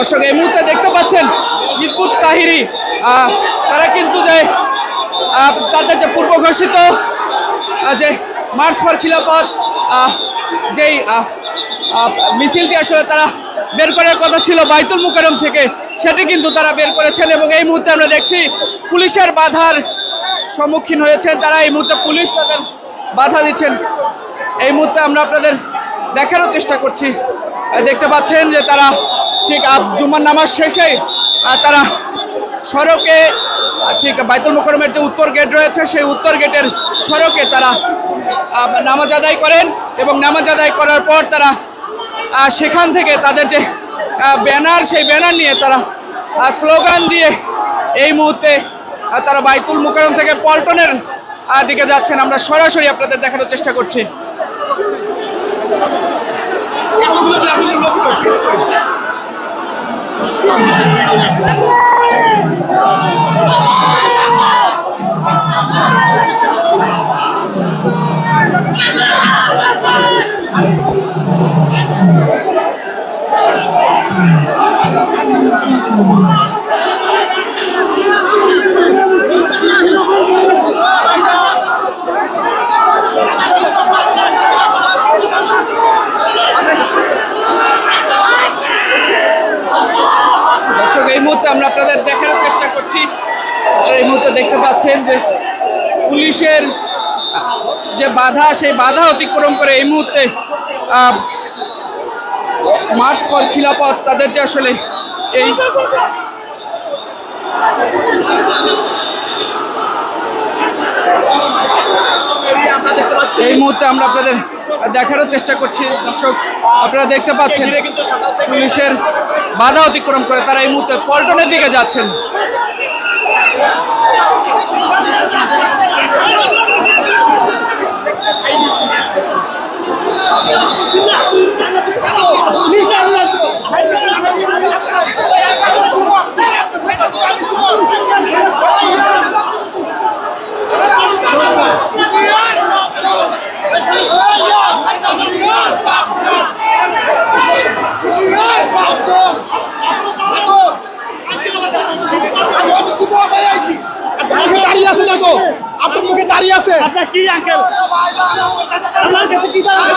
দর্শক এই মুহূর্তে দেখতে পাচ্ছেন হিজবুত তাহরির তারা কিন্তু যে তাদের যে পূর্ব ঘোষিত যে মার্চ ফর খিলাফত যেই মিছিলটি আসলে তারা বের করার কথা ছিল বাইতুল মুকাররম থেকে, সেটি কিন্তু তারা বের করেছেন এবং এই মুহূর্তে আমরা দেখছি পুলিশের বাধার সম্মুখীন হয়েছেন তারা। এই মুহূর্তে পুলিশ তাদের বাধা দিচ্ছেন। এই মুহূর্তে আমরা আপনাদের দেখানোর চেষ্টা করছি। দেখতে পাচ্ছেন যে তারা ঠিক জুমার নামাজ শেষে তারা সড়কে ঠিক বাইতুল মুকাররমের যে উত্তর গেট রয়েছে সেই উত্তর গেটের সড়কে তারা নামাজ আদায় করেন এবং নামাজ আদায় করার পর তারা সেখান থেকে তাদের যে ব্যানার সেই ব্যানার নিয়ে তারা স্লোগান দিয়ে এই মুহূর্তে তারা বাইতুল মুকাররম থেকে পল্টনের দিকে যাচ্ছেন। আমরা সরাসরি আপনাদের দেখানোর চেষ্টা করছি। দর্শক এই মুহূর্তে আমরা আপনাদের দেখানোর চেষ্টা করছি। এই মুহূর্তে দেখতে পাচ্ছেন যে পুলিশের যে বাধা সেই বাধা অতিক্রম করে এই মুহূর্তে মার্চ ফর খিলাফত তাদের যে আসলে এই মুহূর্তে আমরা আপনাদের দেখানোর চেষ্টা করছি। দর্শক আপনারা দেখতে পাচ্ছেন পুলিশের বাধা অতিক্রম করে তারা এই মুহূর্তে পল্টনের দিকে যাচ্ছেন। আপনার মুখে দাঁড়িয়ে আছে আপনার কি আঙ্কেল আমার কাছে কি দাঁড়াবে